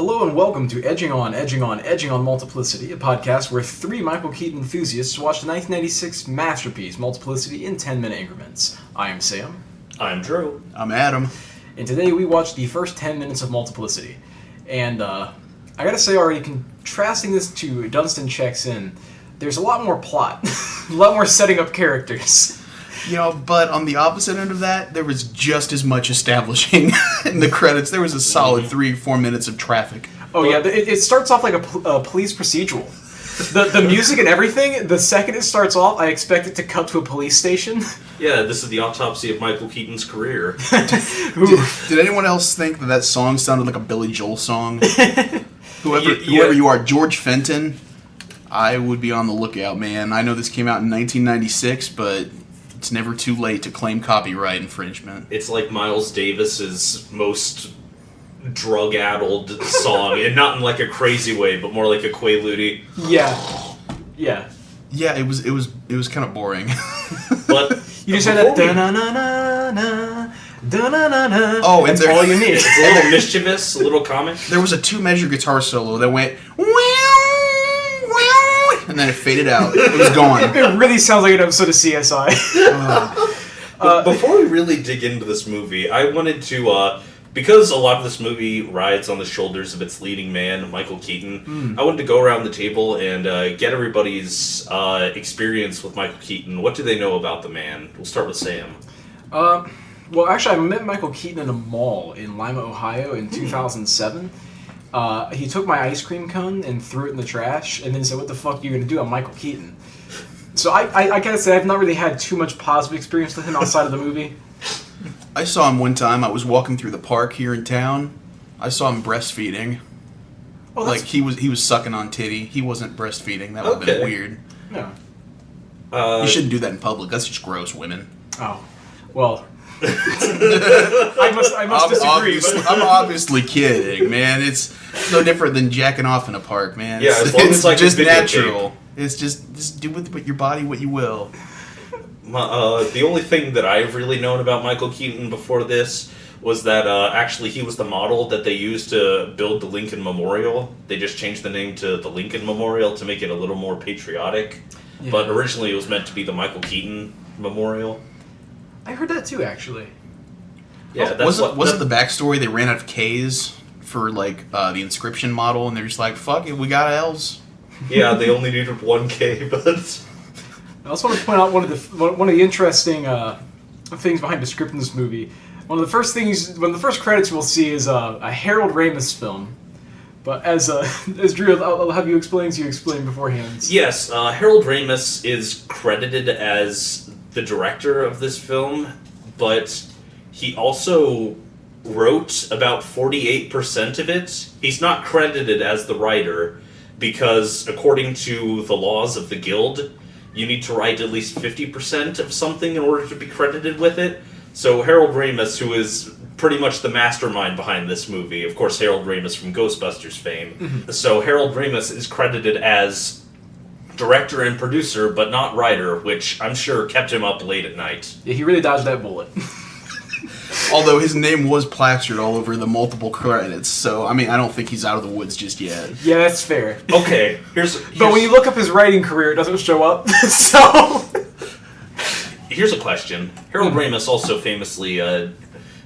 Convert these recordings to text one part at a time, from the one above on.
Hello and welcome to Edging On Multiplicity, a podcast where three Michael Keaton enthusiasts watch the 1996 masterpiece, Multiplicity, in 10-minute increments. I am Sam. I'm Drew. I'm Adam. And today we watched the first 10 minutes of Multiplicity. And I gotta say already, contrasting this to Dunstan Checks In, there's a lot more plot. A lot more setting up characters. You know, but on the opposite end of that, there was just as much establishing in the credits. There was a solid 3-4 minutes of traffic. Oh yeah, it starts off like a police procedural. The music and everything, the second it starts off, I expect it to cut to a police station. Yeah, this is the autopsy of Michael Keaton's career. Did anyone else think that song sounded like a Billy Joel song? Whoever you are, George Fenton, I would be on the lookout, man. I know this came out in 1996, but it's never too late to claim copyright infringement. It's like Miles Davis's most drug-addled song, and not in like a crazy way, but more like a Quaalude. Yeah. Yeah, it was kind of boring. But you just had that da-na-na-na-na, da-na-na-na. Oh, that's all you need. It's a little mischievous, a little comic. There was a 2-measure guitar solo that went and then it faded out. It was gone. It really sounds like an episode of CSI. Before we really dig into this movie, I wanted to, because a lot of this movie rides on the shoulders of its leading man, Michael Keaton, I wanted to go around the table and get everybody's experience with Michael Keaton. What do they know about the man? We'll start with Sam. Well, actually, I met Michael Keaton in a mall in Lima, Ohio in 2007. He took my ice cream cone and threw it in the trash, and then said, "What the fuck are you going to do? I'm Michael Keaton." So I gotta say, I've not really had too much positive experience with him outside of the movie. I saw him one time. I was walking through the park here in town. I saw him breastfeeding. Oh, like he was sucking on titty. He wasn't breastfeeding. That would have been weird. Yeah. You shouldn't do that in public. That's just gross, women. Oh, well. I must disagree. I'm obviously kidding, man. It's no different than jacking off in a park, man. Yeah, as long as like just natural. It's just do with your body what you will. The only thing that I've really known about Michael Keaton before this was that actually he was the model that they used to build the Lincoln Memorial. They just changed the name to the Lincoln Memorial to make it a little more patriotic. Yeah. But originally it was meant to be the Michael Keaton Memorial. I heard that too, actually. Yeah, wasn't the backstory they ran out of K's for like the inscription model, and they're just like, "Fuck it, we got L's." Yeah, they only needed 1 K, but I also want to point out one of the interesting things behind the script in this movie. One of the first credits we'll see is a Harold Ramis film. But as Drew, I'll have you explain beforehand. Yes, Harold Ramis is credited as the director of this film, but he also wrote about 48% of it. He's not credited as the writer because, according to the laws of the Guild, you need to write at least 50% of something in order to be credited with it. So Harold Ramis, who is pretty much the mastermind behind this movie, of course Harold Ramis from Ghostbusters fame, so Harold Ramis is credited as director and producer, but not writer, which I'm sure kept him up late at night. Yeah, he really dodged that bullet. Although his name was plastered all over the multiple credits, so I mean, I don't think he's out of the woods just yet. Yeah, that's fair. Okay, here's but when you look up his writing career, it doesn't show up. So here's a question. Harold Ramis also famously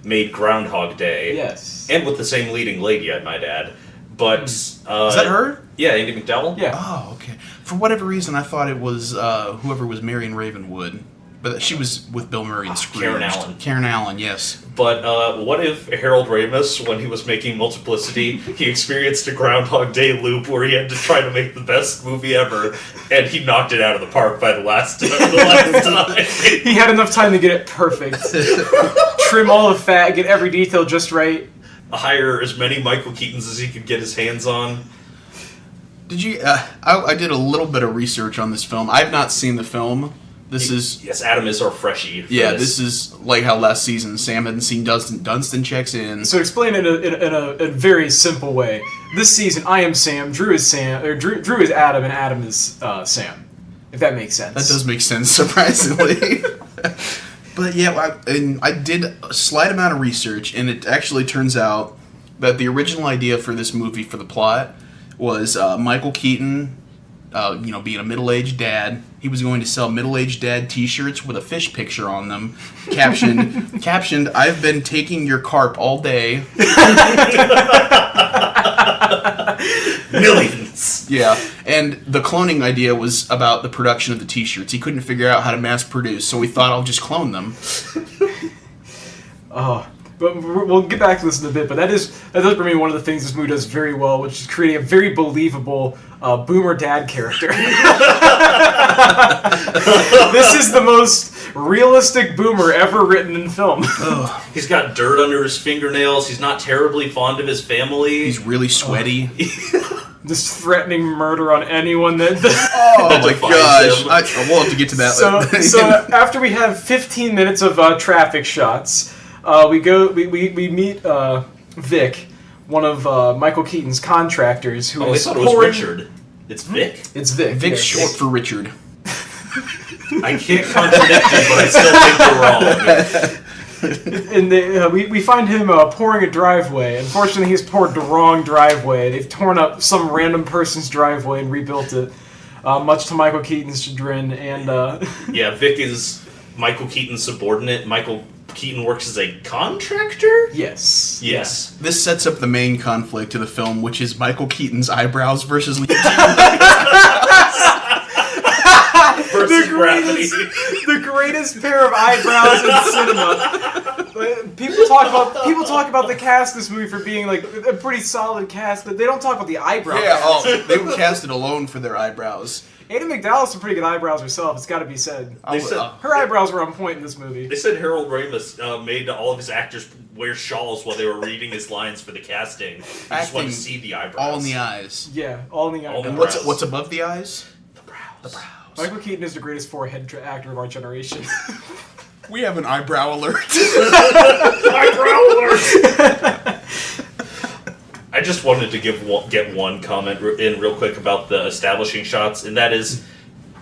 made Groundhog Day. Yes. And with the same leading lady, I might add. But is that her? Yeah, Andy McDowell. Yeah. Oh, okay. For whatever reason, I thought it was whoever was Marion Ravenwood, but she was with Bill Murray and Scrooge. Karen Allen. Karen Allen, yes. But what if Harold Ramis, when he was making Multiplicity, he experienced a Groundhog Day loop where he had to try to make the best movie ever, and he knocked it out of the park by the last time. He had enough time to get it perfect. Trim all the fat, get every detail just right. Hire as many Michael Keatons as he could get his hands on. Did you? I did a little bit of research on this film. I've not seen the film. Yes, Adam is our freshie. Yeah, this is like how last season Sam hadn't seen Dunstan Checks In. So explain it in a very simple way. This season, I am Sam, Drew is Sam, or Drew is Adam, and Adam is Sam. If that makes sense. That does make sense, surprisingly. But yeah, I did a slight amount of research, and it actually turns out that the original idea for this movie, for the plot, was Michael Keaton, being a middle-aged dad. He was going to sell middle-aged dad T-shirts with a fish picture on them, captioned, "I've been taking your carp all day." Millions. Yeah, and the cloning idea was about the production of the T-shirts. He couldn't figure out how to mass produce, so we thought, I'll just clone them. But we'll get back to this in a bit, but that does for me one of the things this movie does very well, which is creating a very believable boomer dad character. This is the most realistic boomer ever written in film. He's got dirt under his fingernails. He's not terribly fond of his family. He's really sweaty. Just threatening murder on anyone that... Oh my gosh. We'll have to get to that later. So after we have 15 minutes of traffic shots... we meet Vic, one of Michael Keaton's contractors, who is I thought it was Richard. It's Vic? It's Vic. Vic's short for Richard. I can't contradict you, but I still think you're wrong. And we find him pouring a driveway. Unfortunately, he's poured the wrong driveway. They've torn up some random person's driveway and rebuilt it, much to Michael Keaton's chagrin. And yeah, Vic is Michael Keaton's subordinate. Michael Keaton works as a contractor? Yes. Yes. Yeah. This sets up the main conflict of the film, which is Michael Keaton's eyebrows versus versus gravity. The greatest pair of eyebrows in cinema. People talk about the cast of this movie for being like a pretty solid cast, but they don't talk about the eyebrows. Yeah, they were casted alone for their eyebrows. Ada McDowell has some pretty good eyebrows herself, it's got to be said. Her eyebrows were on point in this movie. They said Harold Ramis made all of his actors wear shawls while they were reading his lines for the casting. He just wanted to see the eyebrows. All in the eyes. Yeah, all in the eyes. And what's above the eyes? The brows. The brows. Michael Keaton is the greatest forehead actor of our generation. We have an eyebrow alert. Eyebrow alert! I just wanted to get one comment in real quick about the establishing shots, and that is,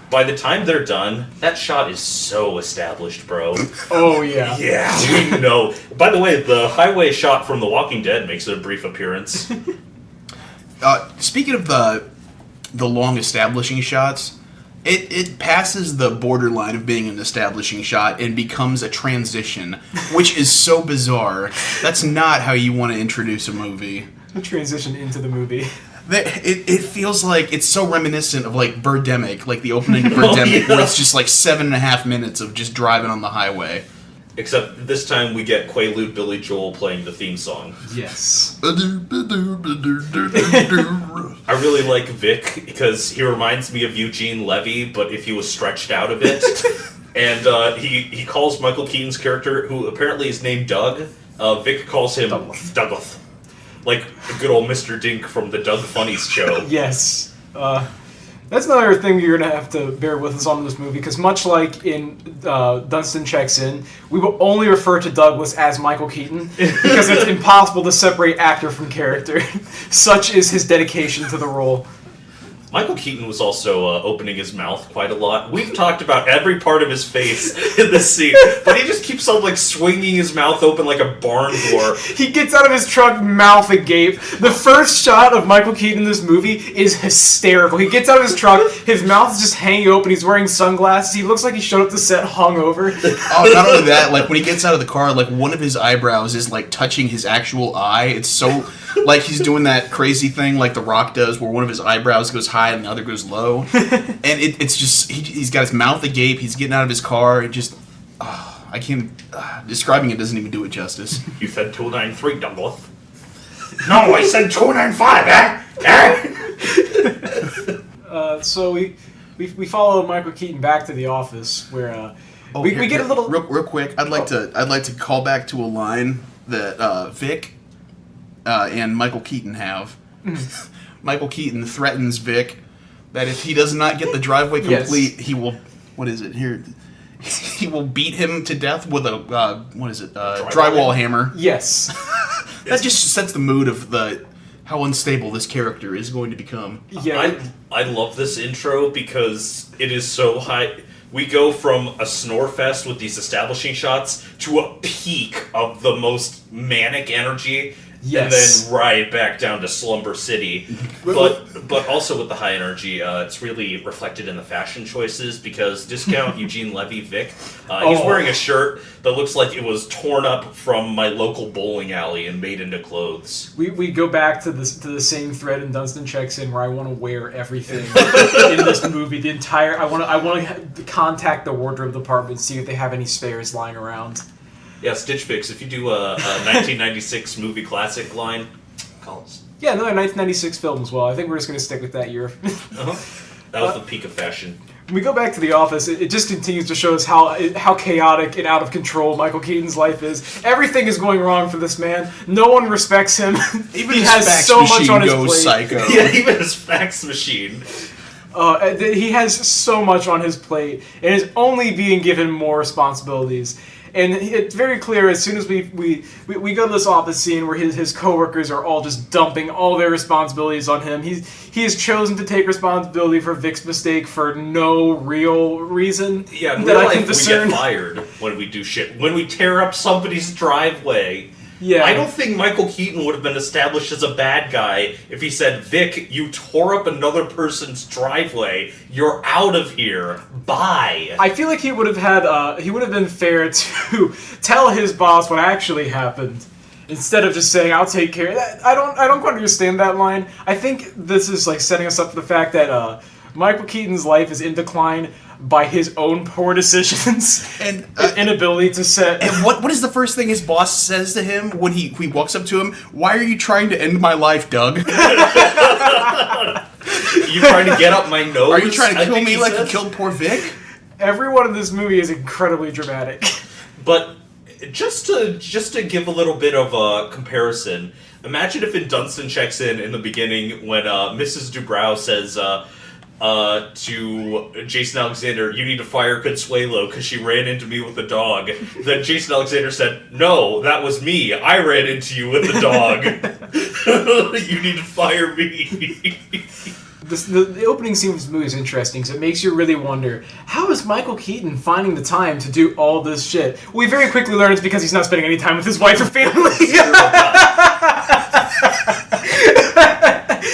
by the time they're done, that shot is so established, bro. Oh, yeah. Yeah, we know. By the way, the highway shot from The Walking Dead makes a brief appearance. Speaking of the long establishing shots, it passes the borderline of being an establishing shot and becomes a transition, which is so bizarre. That's not how you want to introduce a movie. Transition into the movie. It feels like it's so reminiscent of like Birdemic, like the opening of Birdemic, where it's just like 7.5 minutes of just driving on the highway. Except this time we get Quaalude Billy Joel playing the theme song. Yes. I really like Vic because he reminds me of Eugene Levy, but if he was stretched out a bit. And he calls Michael Keaton's character, who apparently is named Doug, Vic calls him Douglas. Like a good old Mr. Dink from the Doug Funnies show. Yes. That's another thing you're going to have to bear with us on in this movie, because much like in Dunstan Checks In, we will only refer to Douglas as Michael Keaton, because it's impossible to separate actor from character. Such is his dedication to the role. Michael Keaton was also opening his mouth quite a lot. We've talked about every part of his face in this scene, but he just keeps on like swinging his mouth open like a barn door. He gets out of his truck, mouth agape. The first shot of Michael Keaton in this movie is hysterical. He gets out of his truck, his mouth is just hanging open, he's wearing sunglasses, he looks like he showed up to set hungover. Oh, not only that, like when he gets out of the car, like one of his eyebrows is like touching his actual eye. It's so... like he's doing that crazy thing like The Rock does where one of his eyebrows goes high and the other goes low. And it's just, he's got his mouth agape, he's getting out of his car, it just, I can't, describing it doesn't even do it justice. You said 293, Douglas. No, I said 295, So we follow Michael Keaton back to the office where we get a little... Real quick, I'd like to call back to a line that Vic and Michael Keaton have. Michael Keaton threatens Vic that if he does not get the driveway complete, he will... What is it here? He will beat him to death with a drywall hammer. Yes. That just sets the mood of how unstable this character is going to become. Yeah. I love this intro because it is so high. We go from a snore fest with these establishing shots to a peak of the most manic energy. Yes. And then ride back down to Slumber City. But also with the high energy, it's really reflected in the fashion choices because discount Eugene Levy Vic, he's wearing a shirt that looks like it was torn up from my local bowling alley and made into clothes. We go back to the same thread in Dunstan Checks In where I want to wear everything in this movie. The entire I want to contact the wardrobe department, see if they have any spares lying around. Yeah, Stitch Fix. If you do a 1996 movie classic line, call us. Yeah, another 1996 film as well. I think we're just going to stick with that year. That was the peak of fashion. When we go back to The Office, it just continues to show us how chaotic and out of control Michael Keaton's life is. Everything is going wrong for this man. No one respects him. Even he his has fax so machine much on his goes plate. psycho. Yeah, even his fax machine. He has so much on his plate and is only being given more responsibilities. And it's very clear as soon as we go to this office scene where his coworkers are all just dumping all their responsibilities on him. He has chosen to take responsibility for Vic's mistake for no real reason. Yeah, in that real I can life, we discern. get fired when we do shit. When we tear up somebody's driveway. Yeah. I don't think Michael Keaton would have been established as a bad guy if he said, Vic, you tore up another person's driveway. You're out of here. Bye. I feel like he would have been fair to tell his boss what actually happened instead of just saying I'll take care of that. I don't quite understand that line. I think this is like setting us up for the fact that Michael Keaton's life is in decline by his own poor decisions and inability to set. And what is the first thing his boss says to him when he walks up to him? Why are you trying to end my life, Doug? You trying to get up my nose? Are you trying to I kill think me he like says? you killed poor Vic? Everyone in this movie is incredibly dramatic. But just to give a little bit of a comparison, imagine if in Dunstan Checks In the beginning when Mrs. Dubrow says to Jason Alexander, you need to fire Consuelo because she ran into me with the dog. Then Jason Alexander said, no, that was me. I ran into you with the dog. You need to fire me. The opening scene of this movie is interesting because it makes you really wonder, how is Michael Keaton finding the time to do all this shit? We very quickly learn it's because he's not spending any time with his wife or family.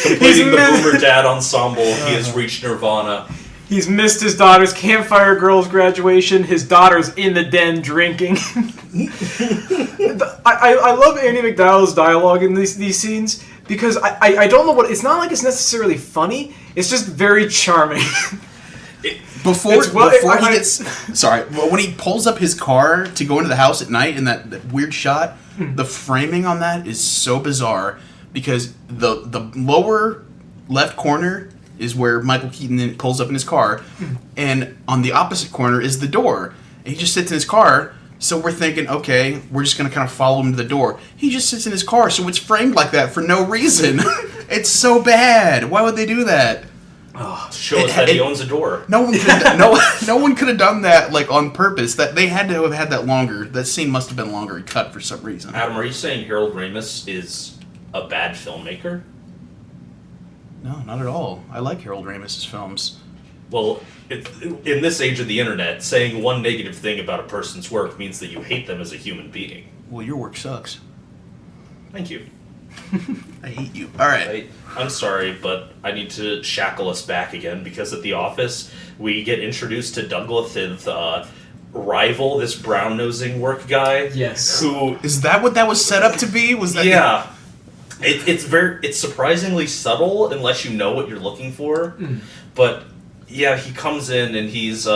Completing the Boomer Dad ensemble, he has reached nirvana. He's missed his daughter's campfire girls' graduation. His daughter's in the den drinking. I love Andy McDowell's dialogue in these scenes because I don't know what... It's not like it's necessarily funny. It's just very charming. When he pulls up his car to go into the house at night in that weird shot, the framing on that is so bizarre because the lower left corner is where Michael Keaton pulls up in his car, and on the opposite corner is the door. And he just sits in his car, so we're thinking, okay, we're just going to kind of follow him to the door. He just sits in his car, so it's framed like that for no reason. It's so bad. Why would they do that? Show us that he owns a door. No one could have done that like on purpose. That they had to have had that longer. That scene must have been longer and cut for some reason. Adam, are you saying Harold Ramis is a bad filmmaker? No, not at all. I like Harold Ramis's films. Well, in this age of the internet, saying one negative thing about a person's work means that you hate them as a human being. Well, your work sucks. Thank you. I hate you. All right. I'm sorry, but I need to shackle us back again because at the office we get introduced to Douglas' rival, this brown-nosing work guy. Yes. Who is that? What that was set up to be? Was that? Yeah. It's surprisingly subtle unless you know what you're looking for. But yeah, he comes in and he's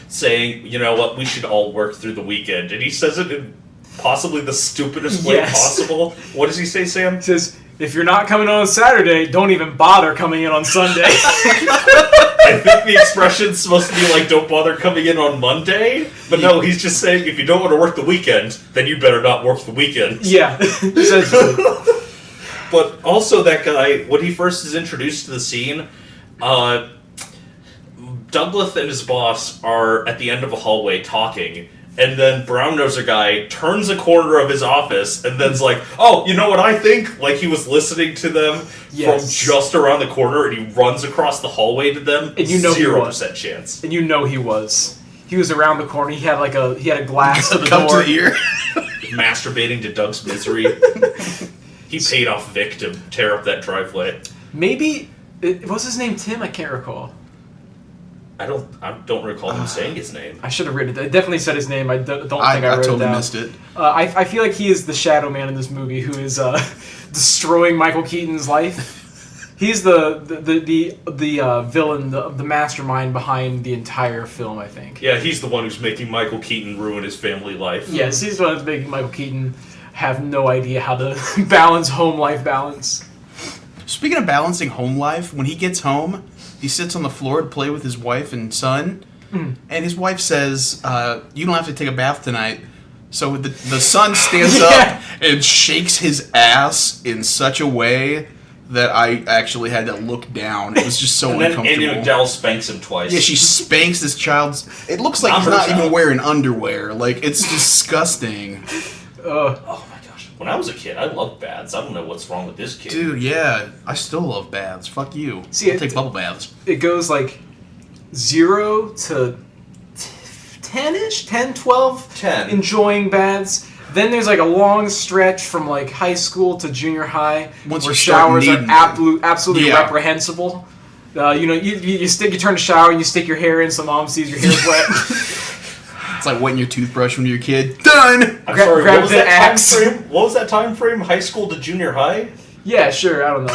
saying, you know what, we should all work through the weekend, and he says it in possibly the stupidest way possible. What does he say, Sam? He says, if you're not coming on Saturday, don't even bother coming in on Sunday. I think the expression's supposed to be like, don't bother coming in on Monday. But no, he's just saying, if you don't want to work the weekend, then you better not work the weekend. Yeah, essentially. But also that guy, when he first is introduced to the scene, Douglas and his boss are at the end of a hallway talking, and then Brown Noser guy turns a corner of his office and then's like, oh, you know what I think? Like he was listening to them from just around the corner, and he runs across the hallway to them. And you know 0% chance. And you know he was. He was around the corner. He had a glass to the Come door. to the ear. Masturbating to Doug's misery. He paid off Vic to tear up that driveway. Maybe what's his name? Tim? I can't recall. I don't recall him saying his name. I should have written it. I definitely said his name. I don't think I wrote totally it down. missed it. I feel like he is the Shadow Man in this movie, who is destroying Michael Keaton's life. He's the villain, the mastermind behind the entire film, I think. Yeah, he's the one who's making Michael Keaton ruin his family life. Yes, he's the one that's making Michael Keaton have no idea how to balance home-life balance. Speaking of balancing home life, when he gets home, he sits on the floor to play with his wife and son, and his wife says, you don't have to take a bath tonight. So the son stands up and shakes his ass in such a way that I actually had to look down. It was just so uncomfortable. And then Andie MacDowell spanks him twice. Yeah, she spanks this child's... It looks like he's not even wearing underwear. Like, it's disgusting. Oh my gosh. When I was a kid, I loved baths. I don't know what's wrong with this kid. Dude, yeah. I still love baths. Fuck you. See, I'll take bubble baths. It goes like 0 to 10-ish? 10, 12? 10. Enjoying baths. Then there's like a long stretch from like high school to junior high Once where you start showers are needing- absolutely reprehensible. You turn to shower and you stick your hair in so mom sees your hair's wet. It's like wetting your toothbrush when you're a kid. Done! I'm sorry, grab what was the that axe. time frame? What was that time frame? High school to junior high? Yeah, sure, I don't know.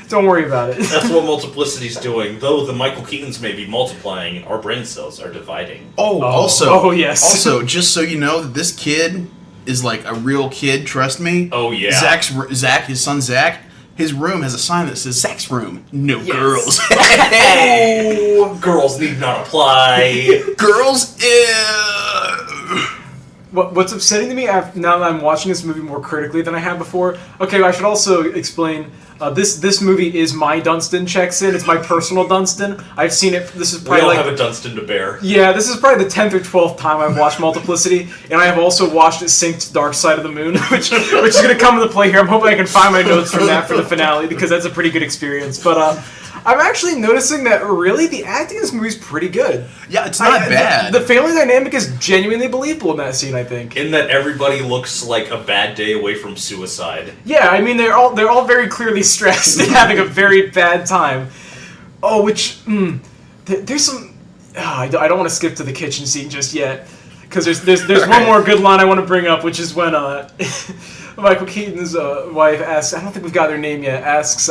Don't worry about it. That's what multiplicity's doing. Though the Michael Keatons may be multiplying, our brain cells are dividing. Also, yes. Also, just so you know, that this kid is like a real kid, trust me. Oh, yeah. Zach, his son Zach, his room has a sign that says Zach's room, no Yes. girls. Oh, girls need not apply. Girls, What's upsetting to me now that I'm watching this movie more critically than I have before. Okay, I should also explain. This movie is my Dunstan checks in. It's my personal Dunstan. I've seen it. This is We probably all like have a Dunstan to bear. yeah. This is probably the 10th or 12th time I've watched Multiplicity, and I have also watched it synced Dark Side of the Moon, which is going to come into play here. I'm hoping I can find my notes from that for the finale because that's a pretty good experience. But I'm actually noticing that really the acting in this movie is pretty good. Yeah, it's not bad. The family dynamic is genuinely believable in that scene, I think. In that everybody looks like a bad day away from suicide. Yeah, I mean they're all very clearly stressed and having a very bad time. Oh, there's some. I don't want to skip to the kitchen scene just yet because there's one more good line I want to bring up, which is when Michael Keaton's wife asks. I don't think we've got their name yet. Asks.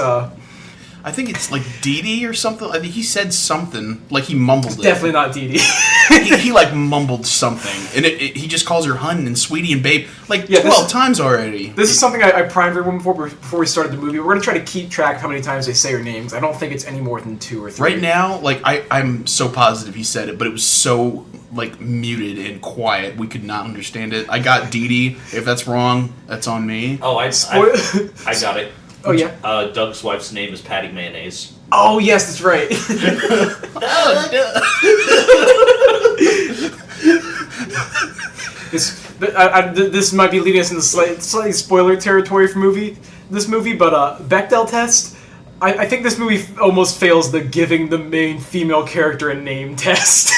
I think it's like Dee Dee or something. I think he said something, like he mumbled it. Definitely not Dee Dee. he like mumbled something, and he just calls her hun and sweetie and babe like 12 times already. This is something I primed everyone before we started the movie. We're gonna try to keep track of how many times they say her names. I don't think it's any more than 2 or 3. Right now, like I'm so positive he said it, but it was so like muted and quiet we could not understand it. I got Dee Dee. If that's wrong, that's on me. Oh, I got it. Oh yeah. Doug's wife's name is Patty Mayonnaise. Oh yes, that's right. This might be leading us into slightly spoiler territory for this movie, but Bechdel test. I think this movie almost fails the giving the main female character a name test.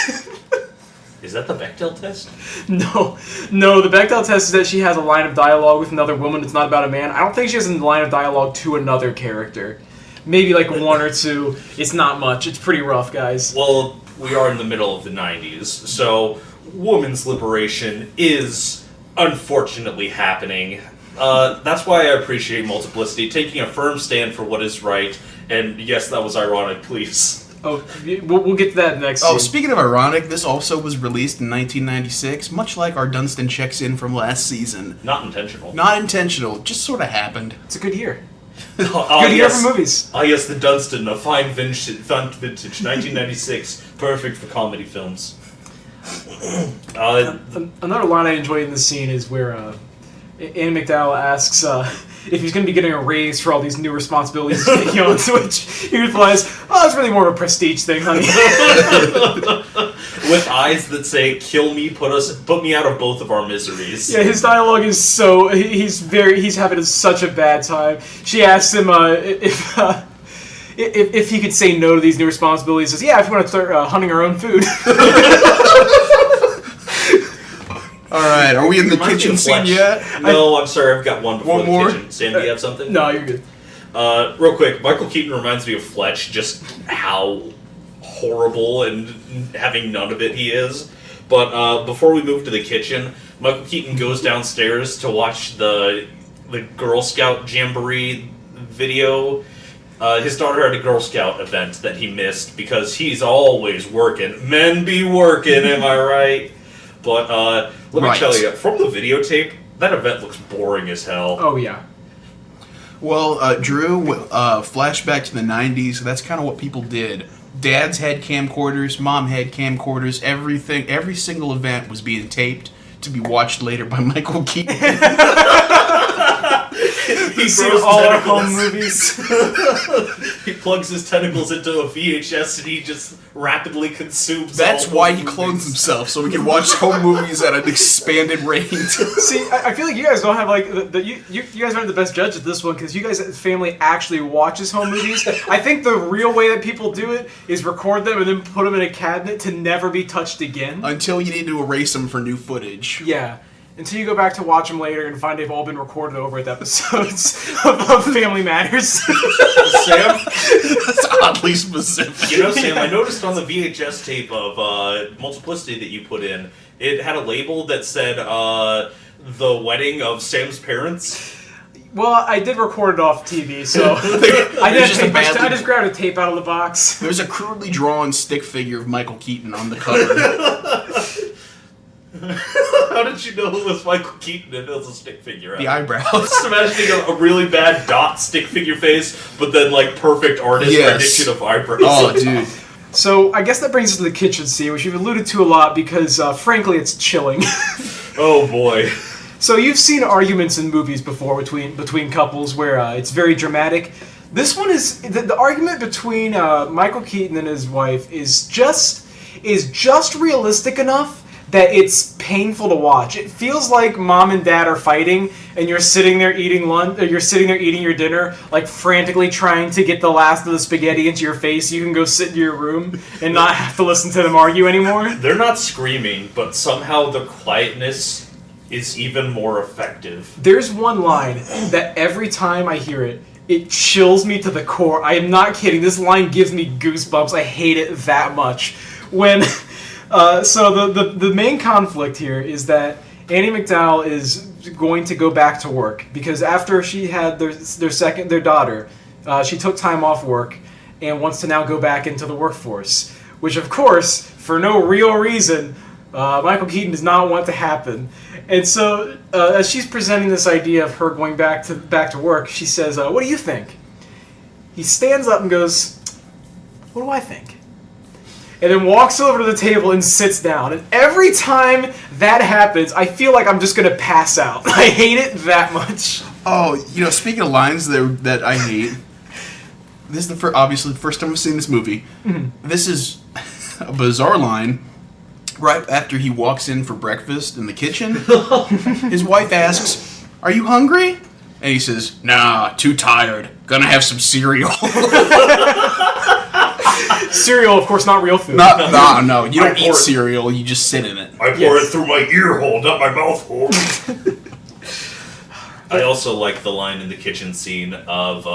Is that the Bechdel test? No. The Bechdel test is that she has a line of dialogue with another woman. It's not about a man. I don't think she has a line of dialogue to another character. Maybe like 1 or 2. It's not much. It's pretty rough, guys. Well, we are in the middle of the 90s, so women's liberation is unfortunately happening. That's why I appreciate Multiplicity, taking a firm stand for what is right. And yes, that was ironic, please. Oh, we'll get to that next. Oh, speaking of ironic, this also was released in 1996, much like our Dunstan checks in from last season. Not intentional. Not intentional, just sort of happened. It's a good year. Good year for movies. Ah, yes, the Dunstan, a fine vintage 1996, perfect for comedy films. Another line I enjoy in this scene is where Andie MacDowell asks if he's going to be getting a raise for all these new responsibilities he's taking on, to which he replies, "Oh, it's really more of a prestige thing, honey." With eyes that say, "Kill me, put me out of both of our miseries." Yeah, his dialogue is so he's having such a bad time. She asks him if he could say no to these new responsibilities. He says, "Yeah, if you want to start hunting our own food." All right, are we in the Reminds me kitchen of scene Fletch. yet? No, I'm sorry. I've got one before One the more? kitchen. Sam, do you have something? No, you're good. Real quick, Michael Keaton reminds me of Fletch, just how horrible and having none of it he is. But before we move to the kitchen, Michael Keaton goes downstairs to watch the Girl Scout Jamboree video. His daughter had a Girl Scout event that he missed because he's always working. Men be working, am I right? But let me tell you, from the videotape, that event looks boring as hell. Oh, yeah. Well, Drew, flashback to the 90s, that's kind of what people did. Dads had camcorders, mom had camcorders, everything, every single event was being taped to be watched later by Michael Keaton. He's seen all our home movies. He plugs his tentacles into a VHS and he just rapidly consumes. That's all why those he movies. clones himself, so we can watch home movies at an expanded rate. See, I feel like you guys don't have like you guys aren't the best judge of this one because you guys' family actually watches home movies. I think the real way that people do it is record them and then put them in a cabinet to never be touched again. Until you need to erase them for new footage. Yeah. Until you go back to watch them later and find they've all been recorded over with episodes of Family Matters. Sam? That's oddly specific. You know, Sam, I noticed on the VHS tape of Multiplicity that you put in, it had a label that said, the wedding of Sam's parents. Well, I did record it off TV, so I just grabbed a tape out of the box. There's a crudely drawn stick figure of Michael Keaton on the cover. How did you know it was Michael Keaton if it was a stick figure? The eyebrows. Just imagining a really bad dot stick figure face, but then like perfect artist rendition of eyebrows. Oh, dude. So I guess that brings us to the kitchen scene, which you've alluded to a lot because, frankly, it's chilling. Oh boy. So you've seen arguments in movies before between couples where it's very dramatic. This one is the argument between Michael Keaton and his wife is just realistic enough that it's painful to watch. It feels like mom and dad are fighting, and you're sitting there eating lunch, or you're sitting there eating your dinner, like frantically trying to get the last of the spaghetti into your face. So you can go sit in your room and not have to listen to them argue anymore. They're not screaming, but somehow the quietness is even more effective. There's one line that every time I hear it, it chills me to the core. I am not kidding. This line gives me goosebumps. I hate it that much. When so the main conflict here is that Andie MacDowell is going to go back to work because after she had their daughter, she took time off work and wants to now go back into the workforce. Which, of course, for no real reason, Michael Keaton does not want to happen. And so, as she's presenting this idea of her going back to work, she says, "What do you think?" He stands up and goes, "What do I think?" And then walks over to the table and sits down. And every time that happens, I feel like I'm just going to pass out. I hate it that much. Oh, speaking of lines that I hate, this is obviously the first time I've seen this movie. Mm-hmm. This is a bizarre line. Right after he walks in for breakfast in the kitchen, his wife asks, "Are you hungry?" And he says, "Nah, too tired. Gonna have some cereal." Cereal, of course, not real food. No. You don't eat cereal. You just sit in it. I pour it through my ear hole, not my mouth hole. I also like the line in the kitchen scene of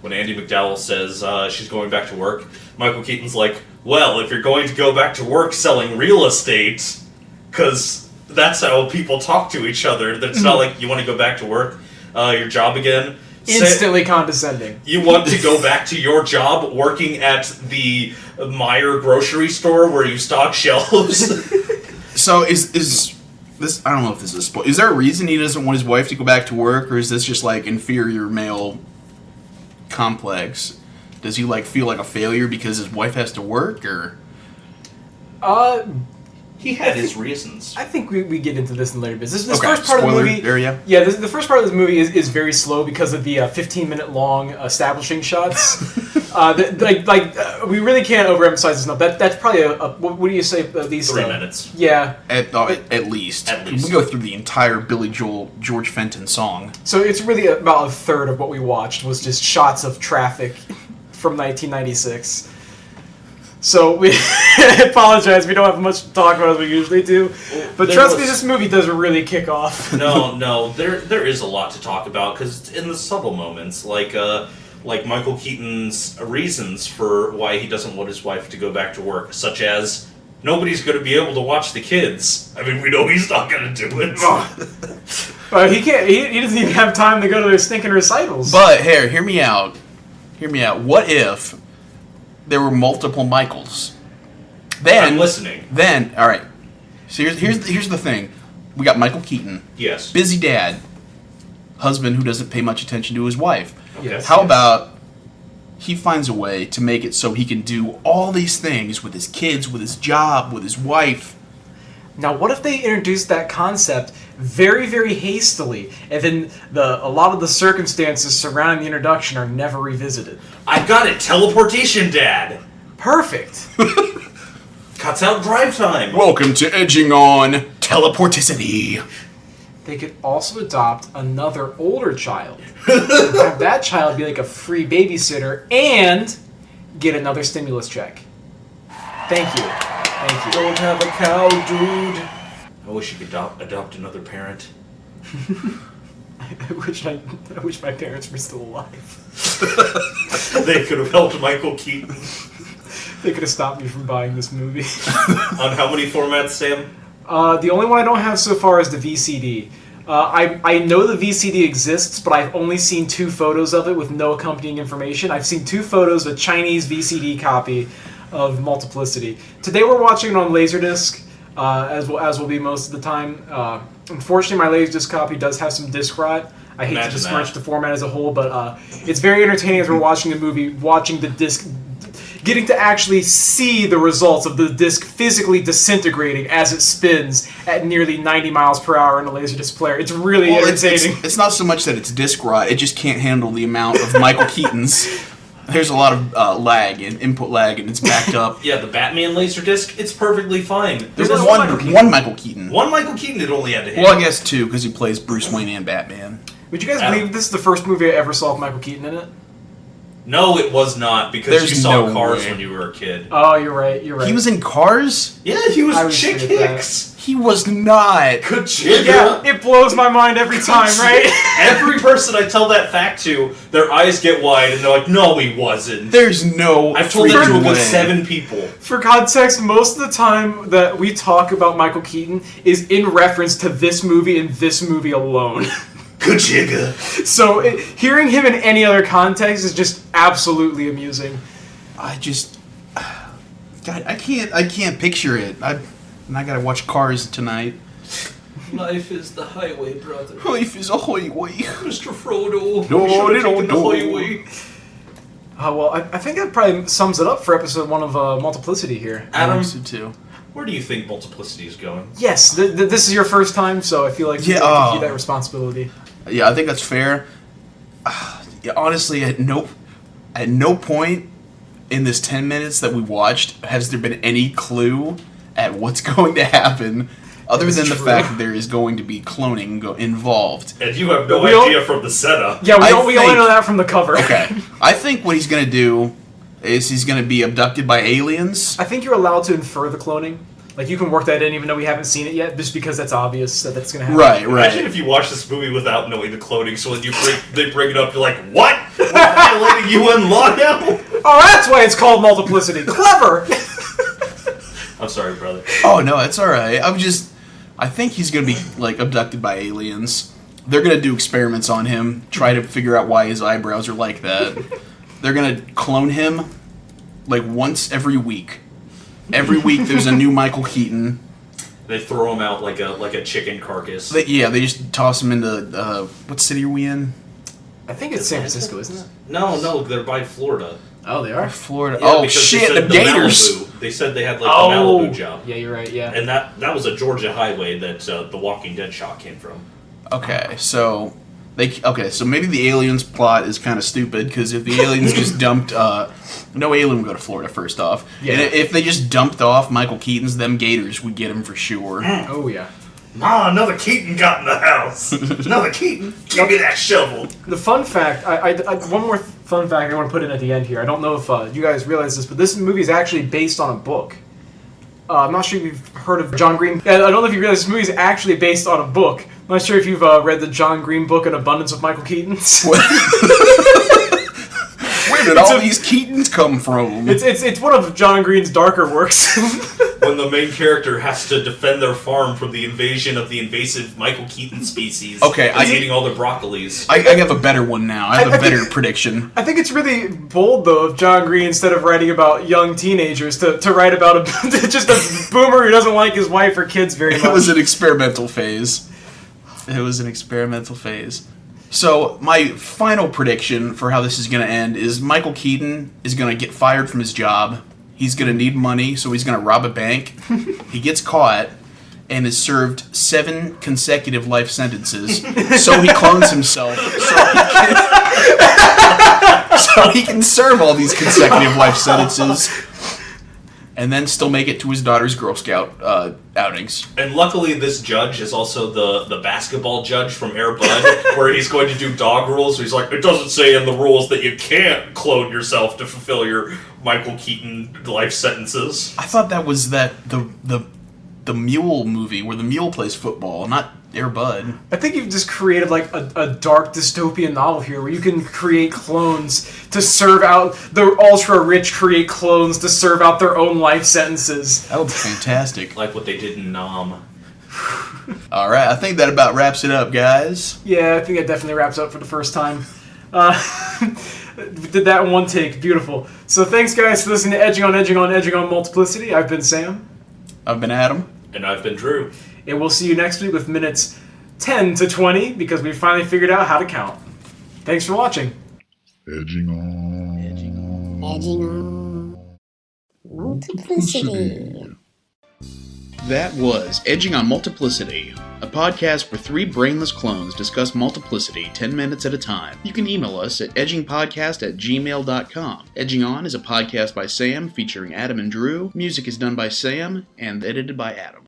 when Andie MacDowell says she's going back to work. Michael Keaton's like, "Well, if you're going to go back to work selling real estate, because that's how people talk to each other. That's not like you want to go back to work, your job again." Instantly condescending. You want to go back to your job working at the Meijer grocery store where you stock shelves? So is this? I don't know if this is a spoil. Is there a reason he doesn't want his wife to go back to work, or is this just like inferior male complex? Does he feel like a failure because his wife has to work, or? He had his reasons. I think we get into this in later bits. This Okay, first part of the spoiler movie, area. Yeah, the first part of the movie is very slow because of the 15-minute long establishing shots. We really can't overemphasize this enough. That's probably what do you say? At least 3 minutes. Yeah, At least. At least. We go through the entire Billy Joel George Fenton song. so it's really about a third of what we watched was just shots of traffic from 1996. So we apologize. We don't have much to talk about as we usually do. But trust me, this movie doesn't really kick off. No, there is a lot to talk about because it's in the subtle moments, like Michael Keaton's reasons for why he doesn't want his wife to go back to work, such as nobody's going to be able to watch the kids. I mean, we know he's not going to do it. But he can't. He doesn't even have time to go to their stinking recitals. But here, hear me out. Hear me out. What if there were multiple Michaels? Then I'm listening. Then, all right. So here's the thing. We got Michael Keaton, Yes. busy dad, husband who doesn't pay much attention to his wife. Yes. How about he finds a way to make it so he can do all these things with his kids, with his job, with his wife? Now, what if they introduced that concept very, very hastily, and then a lot of the circumstances surrounding the introduction are never revisited? I've got it. Teleportation, Dad. Perfect. Cuts out drive time. Welcome to Edging On Teleporticity. They could also adopt another older child, and have that child be like a free babysitter, and get another stimulus check. Thank you. Thank you. Don't have a cow, dude. I wish you could adopt another parent. I wish my parents were still alive. They could have helped Michael Keaton. They could have stopped me from buying this movie. On how many formats, Sam? The only one I don't have so far is the VCD. I know the VCD exists, but I've only seen 2 photos of it with no accompanying information. I've seen 2 photos of a Chinese VCD copy of Multiplicity. Today we're watching it on Laserdisc, as will be most of the time. Unfortunately, my Laserdisc copy does have some disc rot. I hate to besmirch the format as a whole, but it's very entertaining as we're watching the movie, watching the disc, getting to actually see the results of the disc physically disintegrating as it spins at nearly 90 miles per hour in a Laserdisc player. It's really entertaining. It's not so much that it's disc rot, it just can't handle the amount of Michael Keaton's. There's a lot of lag and input lag, and it's backed up. Yeah, the Batman Laserdisc, it's perfectly fine. There's one Michael Keaton. One Michael Keaton it only had to hit. Well, I guess 2, because he plays Bruce Wayne and Batman. Would you guys believe this is the first movie I ever saw with Michael Keaton in it? No, it was not, because There's you saw no Cars way. when you were a kid. Oh, you're right. He was in Cars? Yeah, he was I was Chick forget that. Hicks. He was not. Yeah, it blows my mind every time, right? Every person I tell that fact to, their eyes get wide and they're like, no, he wasn't. There's no I've told that to a good way. 7 people. For context, most of the time that we talk about Michael Keaton is in reference to this movie and this movie alone. Good jigger. So hearing him in any other context is just absolutely amusing. God, I can't picture it. I gotta watch Cars tonight. Life is the highway, brother. Life is a highway. Mr. Frodo. No, we should have no, taken the no. highway. Well, I think that probably sums it up for episode 1 of Multiplicity here. Adam, too. where do you think Multiplicity is going? Yes, this is your first time, so I feel like you have to give you that responsibility. Yeah, I think that's fair. Yeah, honestly, at no point in this 10 minutes that we watched has there been any clue at what's going to happen, other than the fact that there is going to be cloning involved. And you have no idea from the setup. Yeah, we only know that from the cover. Okay, I think what he's going to do is he's going to be abducted by aliens. I think you're allowed to infer the cloning. Like, you can work that in even though we haven't seen it yet, just because that's obvious that that's going to happen. Right. Imagine if you watch this movie without knowing the cloning, so when they bring it up, you're like, what? We're violating UN law now? Oh, that's why it's called Multiplicity. Clever! I'm sorry, brother. Oh, no, it's alright. I think he's going to be, like, abducted by aliens. They're going to do experiments on him, try to figure out why his eyebrows are like that. They're going to clone him, like, once every week. Every week there's a new Michael Keaton. They throw him out like a chicken carcass. They just toss him into, what city are we in? I think it's San Francisco, isn't it? No, they're by Florida. Oh, they are? Florida. Yeah, Oh, because shit, they the said Gators! Malibu. They said they had, like, the Malibu job. Yeah, you're right, yeah. And that was a Georgia highway that the Walking Dead shot came from. Okay, so maybe the aliens plot is kind of stupid, because if the aliens just dumped, no alien would go to Florida, first off. Yeah. And if they just dumped off Michael Keaton's, them Gators would get him for sure. Oh, yeah. Ma, another Keaton got in the house. Another Keaton. Give me that shovel. The fun fact, one more fun fact I want to put in at the end here. I don't know if you guys realize this, but this movie is actually based on a book. I'm not sure if you've heard of John Green. I don't know if you realize this movie is actually based on a book. I'm not sure if you've read the John Green book, An Abundance of Michael Keatons. Where did all these Keatons come from? It's one of John Green's darker works. When the main character has to defend their farm from the invasion of the invasive Michael Keaton species. Okay, that's eating all their broccolis. I have a better one now. I have a better prediction. I think it's really bold, though, of John Green, instead of writing about young teenagers, to write about just a boomer who doesn't like his wife or kids very much. It was an experimental phase. So, my final prediction for how this is going to end is Michael Keaton is going to get fired from his job. He's going to need money, so he's going to rob a bank. He gets caught and is served 7 consecutive life sentences. So he clones himself so he can serve all these consecutive life sentences and then still make it to his daughter's Girl Scout outings. And luckily, this judge is also the basketball judge from Air Bud, where he's going to do dog rules. So he's like, it doesn't say in the rules that you can't clone yourself to fulfill your Michael Keaton life sentences. I thought that was the Mule movie where the mule plays football, not Air Bud. I think you've just created like a dark dystopian novel here where you can create clones to serve out, the ultra rich create clones to serve out their own life sentences. That would be fantastic. Like what they did in Nom. Alright, I think that about wraps it up, guys. Yeah, I think that definitely wraps up for the first time. We did that in one take. Beautiful. So thanks, guys, for listening to Edging on Multiplicity. I've been Sam. I've been Adam. And I've been Drew. And we'll see you next week with minutes 10 to 20 because we finally figured out how to count. Thanks for watching. Edging on Multiplicity. That was Edging on Multiplicity, a podcast where 3 brainless clones discuss multiplicity 10 minutes at a time. You can email us at edgingpodcast@gmail.com. Edging On is a podcast by Sam featuring Adam and Drew. Music is done by Sam and edited by Adam.